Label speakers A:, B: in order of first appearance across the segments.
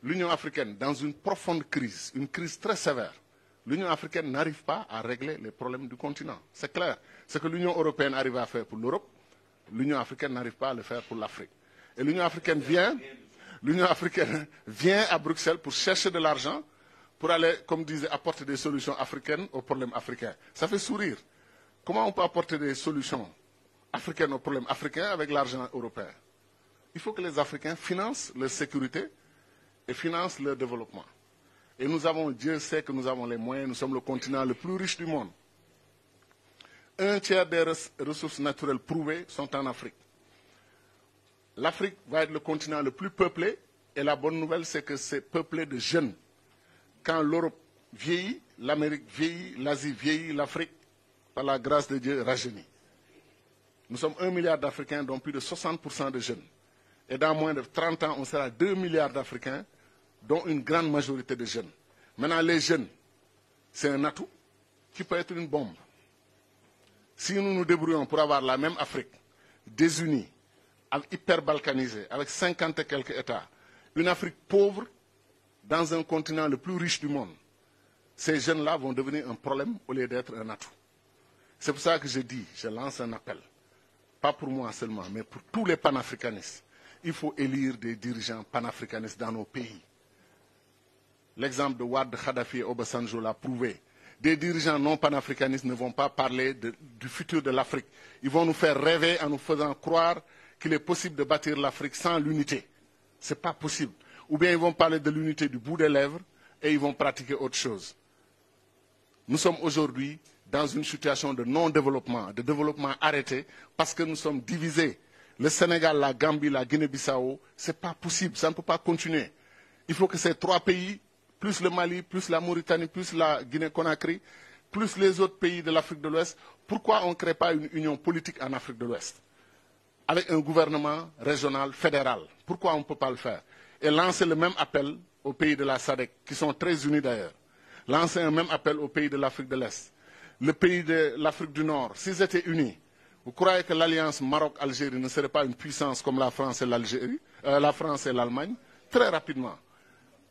A: l'Union africaine dans une profonde crise, une crise très sévère. L'Union africaine n'arrive pas à régler les problèmes du continent. C'est clair. Ce que l'Union européenne arrive à faire pour l'Europe, l'Union africaine n'arrive pas à le faire pour l'Afrique. Et l'Union africaine vient à Bruxelles pour chercher de l'argent, pour aller, comme disait, apporter des solutions africaines aux problèmes africains. Ça fait sourire. Comment on peut apporter des solutions africaines aux problèmes africains avec l'argent européen? Il faut que les Africains financent leur sécurité et financent leur développement. Et nous avons, Dieu sait que nous avons les moyens, nous sommes le continent le plus riche du monde. Un tiers des ressources naturelles prouvées sont en Afrique. L'Afrique va être le continent le plus peuplé, et la bonne nouvelle, c'est que c'est peuplé de jeunes. Quand l'Europe vieillit, l'Amérique vieillit, l'Asie vieillit, l'Afrique, par la grâce de Dieu, rajeunit. Nous sommes 1 milliard d'Africains, dont plus de 60% de jeunes. Et dans moins de 30 ans, on sera 2 milliards d'Africains, dont une grande majorité de jeunes. Maintenant, les jeunes, c'est un atout qui peut être une bombe. Si nous nous débrouillons pour avoir la même Afrique, désunie, hyper balkanisée, avec 50 et quelques États, une Afrique pauvre dans un continent le plus riche du monde, ces jeunes-là vont devenir un problème au lieu d'être un atout. C'est pour ça que je lance un appel, pas pour moi seulement, mais pour tous les panafricanistes. Il faut élire des dirigeants panafricanistes dans nos pays. L'exemple de Ouad Khadafi et Obasanjo l'a prouvé. Des dirigeants non panafricanistes ne vont pas parler du futur de l'Afrique. Ils vont nous faire rêver en nous faisant croire qu'il est possible de bâtir l'Afrique sans l'unité. Ce n'est pas possible. Ou bien ils vont parler de l'unité du bout des lèvres et ils vont pratiquer autre chose. Nous sommes aujourd'hui dans une situation de non-développement, de développement arrêté, parce que nous sommes divisés. Le Sénégal, la Gambie, la Guinée-Bissau, ce n'est pas possible, ça ne peut pas continuer. Il faut que ces trois pays, plus le Mali, plus la Mauritanie, plus la Guinée-Conakry, plus les autres pays de l'Afrique de l'Ouest, pourquoi on ne crée pas une union politique en Afrique de l'Ouest avec un gouvernement régional, fédéral? Pourquoi on ne peut pas le faire? Et lancer le même appel aux pays de la SADC, qui sont très unis d'ailleurs. Lancer un même appel aux pays de l'Afrique de l'Est. Le pays de l'Afrique du Nord, s'ils étaient unis, vous croyez que l'alliance Maroc-Algérie ne serait pas une puissance comme la France et l'Algérie, la France et l'Allemagne? Très rapidement.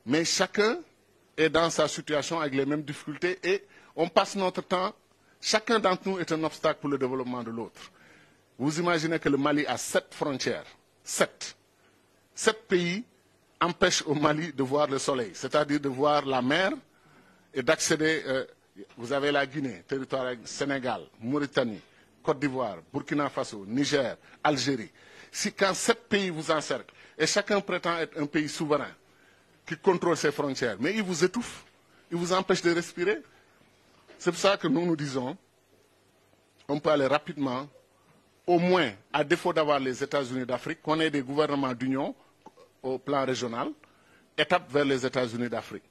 A: Mais chacun est dans sa situation avec les mêmes difficultés et on passe notre temps, chacun d'entre nous est un obstacle pour le développement de l'autre. Vous imaginez que le Mali a 7 frontières. 7. 7 pays empêchent au Mali de voir le soleil, c'est-à-dire de voir la mer et d'accéder. Vous avez la Guinée, territoire Sénégal, Mauritanie, Côte d'Ivoire, Burkina Faso, Niger, Algérie. Si quand 7 pays vous encerclent et chacun prétend être un pays souverain qui contrôle ses frontières, mais il vous étouffe, il vous empêche de respirer. C'est pour ça que nous disons, on peut aller rapidement, au moins, à défaut d'avoir les États-Unis d'Afrique, qu'on ait des gouvernements d'union au plan régional, étape vers les États-Unis d'Afrique.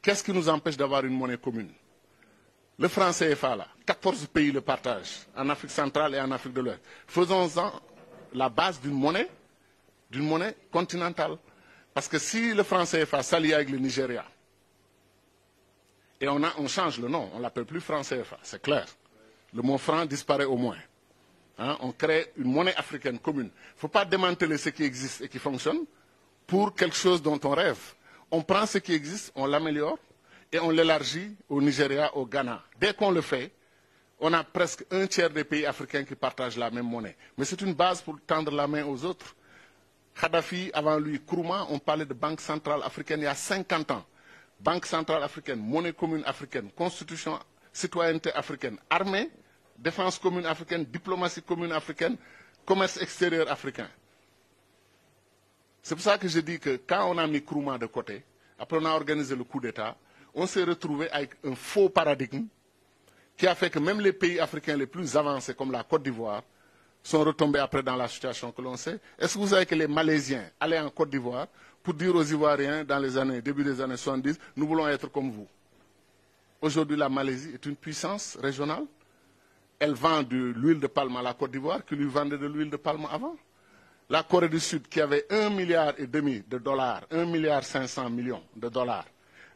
A: Qu'est-ce qui nous empêche d'avoir une monnaie commune? Le franc CFA, là, 14 pays le partagent, en Afrique centrale et en Afrique de l'Ouest. Faisons-en la base d'une monnaie continentale. Parce que si le franc CFA s'allie avec le Nigeria, et on change le nom, on ne l'appelle plus franc CFA, c'est clair. Le mot franc disparaît au moins. Hein, on crée une monnaie africaine commune. Il ne faut pas démanteler ce qui existe et qui fonctionne pour quelque chose dont on rêve. On prend ce qui existe, on l'améliore et on l'élargit au Nigeria, au Ghana. Dès qu'on le fait, on a presque un tiers des pays africains qui partagent la même monnaie. Mais c'est une base pour tendre la main aux autres. Kadhafi, avant lui, Nkrumah, on parlait de Banque centrale africaine il y a 50 ans. Banque centrale africaine, monnaie commune africaine, constitution, citoyenneté africaine, armée, défense commune africaine, diplomatie commune africaine, commerce extérieur africain. C'est pour ça que je dis que quand on a mis Nkrumah de côté, après on a organisé le coup d'État, on s'est retrouvé avec un faux paradigme qui a fait que même les pays africains les plus avancés, comme la Côte d'Ivoire, sont retombés après dans la situation que l'on sait. Est-ce que vous savez que les Malaisiens allaient en Côte d'Ivoire pour dire aux Ivoiriens, dans les années, début des années 70, nous voulons être comme vous? Aujourd'hui, la Malaisie est une puissance régionale. Elle vend de l'huile de palme à la Côte d'Ivoire, qui lui vendait de l'huile de palme avant. La Corée du Sud, qui avait 1,5 milliard de dollars, 1,5 milliard de dollars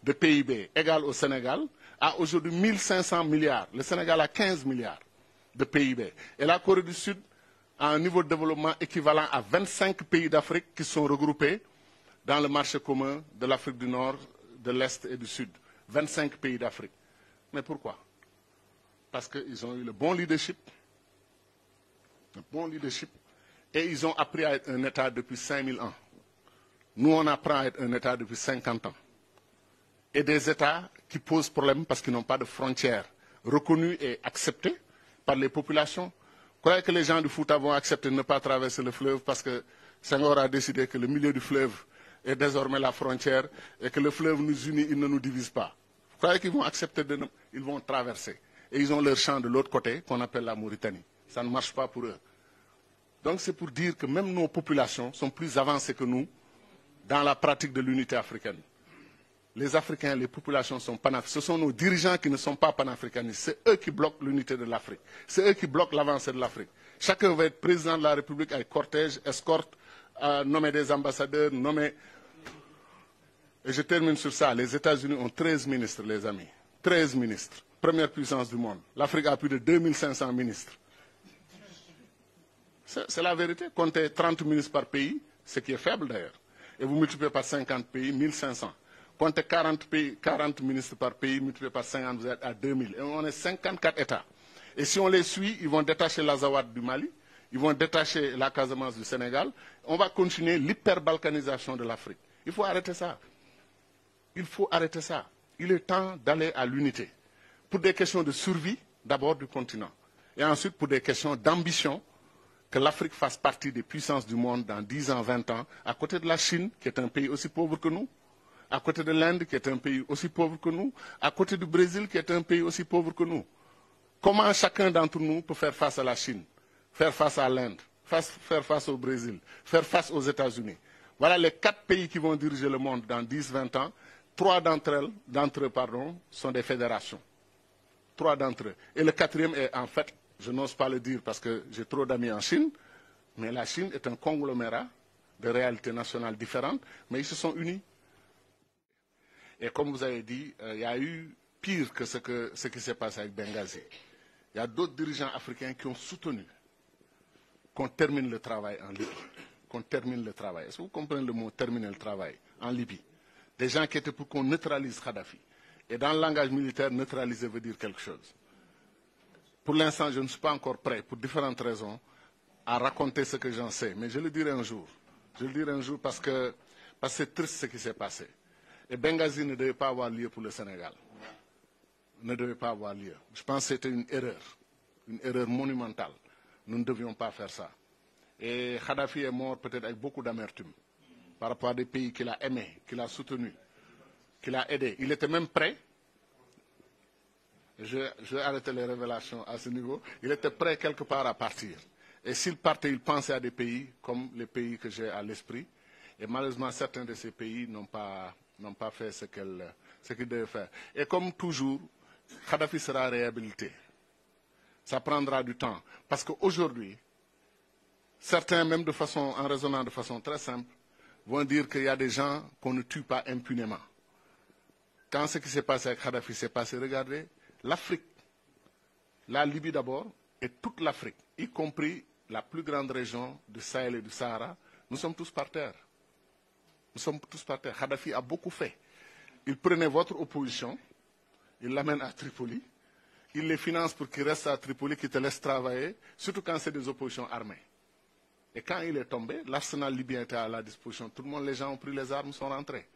A: de PIB égal au Sénégal, a aujourd'hui 1500 milliards. Le Sénégal a 15 milliards de PIB. Et la Corée du Sud a un niveau de développement équivalent à 25 pays d'Afrique qui sont regroupés dans le marché commun de l'Afrique du Nord, de l'Est et du Sud. 25 pays d'Afrique. Mais pourquoi? Parce qu'ils ont eu le bon leadership, et ils ont appris à être un État depuis 5000 ans. Nous, on apprend à être un État depuis 50 ans. Et des États qui posent problème parce qu'ils n'ont pas de frontières reconnues et acceptées par les populations. Vous croyez que les gens du Fouta vont accepter de ne pas traverser le fleuve parce que Senghor a décidé que le milieu du fleuve est désormais la frontière et que le fleuve nous unit, il ne nous divise pas? Vous croyez qu'ils vont accepter ils vont traverser. Et ils ont leur champ de l'autre côté, qu'on appelle la Mauritanie. Ça ne marche pas pour eux. Donc c'est pour dire que même nos populations sont plus avancées que nous dans la pratique de l'unité africaine. Les Africains, les populations sont panafricaines. Ce sont nos dirigeants qui ne sont pas panafricanistes. C'est eux qui bloquent l'unité de l'Afrique. C'est eux qui bloquent l'avancée de l'Afrique. Chacun veut être président de la République avec cortège, escorte, nommer des ambassadeurs, nommer... Et je termine sur ça. Les États-Unis ont 13 ministres, les amis. 13 ministres. Première puissance du monde. L'Afrique a plus de 2500 ministres. C'est la vérité. Comptez 30 ministres par pays, ce qui est faible d'ailleurs. Et vous multipliez par 50 pays, 1500. Comptez 40 ministres par pays, multiplié par 50, vous êtes à 2000. Et on est 54 États. Et si on les suit, ils vont détacher l'Azawad du Mali, ils vont détacher la Casamance du Sénégal. On va continuer l'hyperbalkanisation de l'Afrique. Il faut arrêter ça. Il faut arrêter ça. Il est temps d'aller à l'unité. Pour des questions de survie, d'abord du continent. Et ensuite pour des questions d'ambition, que l'Afrique fasse partie des puissances du monde dans 10 ans, 20 ans, à côté de la Chine, qui est un pays aussi pauvre que nous, à côté de l'Inde, qui est un pays aussi pauvre que nous, à côté du Brésil, qui est un pays aussi pauvre que nous. Comment chacun d'entre nous peut faire face à la Chine, faire face à l'Inde, faire face au Brésil, faire face aux États-Unis? Voilà les 4 pays qui vont diriger le monde dans 10, 20 ans. 3 d'entre eux, sont des fédérations. 3 d'entre eux. Et le 4e est en fait, je n'ose pas le dire parce que j'ai trop d'amis en Chine, mais la Chine est un conglomérat de réalités nationales différentes, mais ils se sont unis. Et comme vous avez dit, il y a eu pire que ce qui s'est passé avec Benghazi. Il y a d'autres dirigeants africains qui ont soutenu qu'on termine le travail en Libye. Qu'on termine le travail. Est-ce que vous comprenez le mot terminer le travail en Libye? Des gens qui étaient pour qu'on neutralise Kadhafi. Et dans le langage militaire, neutraliser veut dire quelque chose. Pour l'instant, je ne suis pas encore prêt, pour différentes raisons, à raconter ce que j'en sais. Mais je le dirai un jour. Je le dirai un jour parce que c'est triste ce qui s'est passé. Et Benghazi ne devait pas avoir lieu pour le Sénégal. Ne devait pas avoir lieu. Je pense que c'était une erreur monumentale. Nous ne devions pas faire ça. Et Kadhafi est mort peut-être avec beaucoup d'amertume par rapport à des pays qu'il a aimés, qu'il a soutenus, qu'il a aidés. Il était même prêt, je vais arrêter les révélations à ce niveau, il était prêt quelque part à partir. Et s'il partait, il pensait à des pays comme les pays que j'ai à l'esprit. Et malheureusement, certains de ces pays n'ont pas fait ce qu'ils devaient faire. Et comme toujours, Kadhafi sera réhabilité. Ça prendra du temps. Parce qu'aujourd'hui, certains, même en raisonnant de façon très simple, vont dire qu'il y a des gens qu'on ne tue pas impunément. Quand ce qui s'est passé avec Kadhafi s'est passé, regardez, l'Afrique, la Libye d'abord, et toute l'Afrique, y compris la plus grande région du Sahel et du Sahara, nous sommes tous par terre. Nous sommes tous par terre. Kadhafi a beaucoup fait. Il prenait votre opposition, il l'amène à Tripoli, il les finance pour qu'ils restent à Tripoli, qu'ils te laissent travailler, surtout quand c'est des oppositions armées. Et quand il est tombé, l'arsenal libyen était à la disposition. Tout le monde, les gens ont pris les armes, sont rentrés.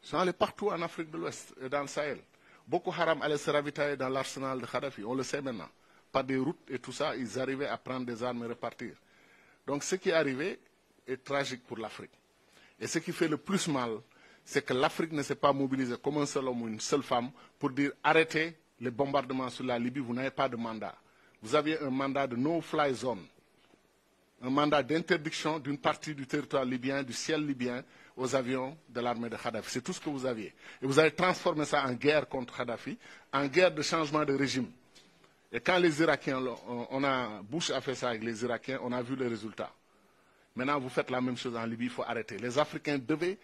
A: Ils sont allés partout en Afrique de l'Ouest et dans le Sahel. Boko Haram allait se ravitailler dans l'arsenal de Kadhafi, on le sait maintenant. Par des routes et tout ça, ils arrivaient à prendre des armes et repartir. Donc ce qui est arrivé est tragique pour l'Afrique. Et ce qui fait le plus mal, c'est que l'Afrique ne s'est pas mobilisée comme un seul homme ou une seule femme pour dire arrêtez les bombardements sur la Libye, vous n'avez pas de mandat. Vous aviez un mandat de no-fly zone. Un mandat d'interdiction d'une partie du territoire libyen, du ciel libyen, aux avions de l'armée de Kadhafi. C'est tout ce que vous aviez. Et vous avez transformé ça en guerre contre Kadhafi, en guerre de changement de régime. Et quand les Irakiens, Bush a fait ça avec les Irakiens, on a vu les résultats. Maintenant, vous faites la même chose en Libye, il faut arrêter. Les Africains devaient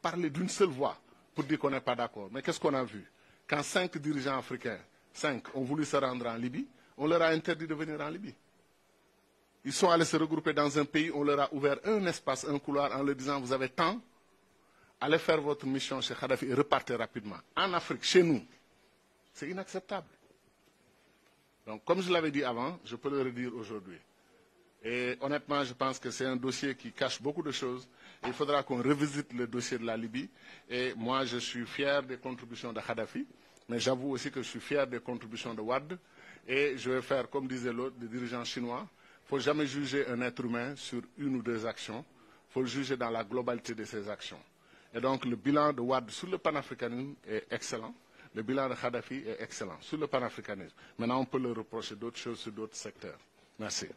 A: parler d'une seule voix pour dire qu'on n'est pas d'accord. Mais qu'est-ce qu'on a vu? Quand 5 dirigeants africains, 5, ont voulu se rendre en Libye, on leur a interdit de venir en Libye. Ils sont allés se regrouper dans un pays, on leur a ouvert un espace, un couloir, en leur disant vous avez tant allez faire votre mission chez Kadhafi et repartez rapidement. En Afrique, chez nous, c'est inacceptable. Donc, comme je l'avais dit avant, je peux le redire aujourd'hui. Et honnêtement, je pense que c'est un dossier qui cache beaucoup de choses. Il faudra qu'on revisite le dossier de la Libye. Et moi, je suis fier des contributions de Kadhafi, mais j'avoue aussi que je suis fier des contributions de Wade. Et je vais faire, comme disait l'autre, des dirigeants chinois. Il ne faut jamais juger un être humain sur une ou deux actions. Il faut le juger dans la globalité de ses actions. Et donc, le bilan de Wade sur le panafricanisme est excellent. Le bilan de Kadhafi est excellent sur le panafricanisme. Maintenant, on peut leur reprocher d'autres choses sur d'autres secteurs. Merci.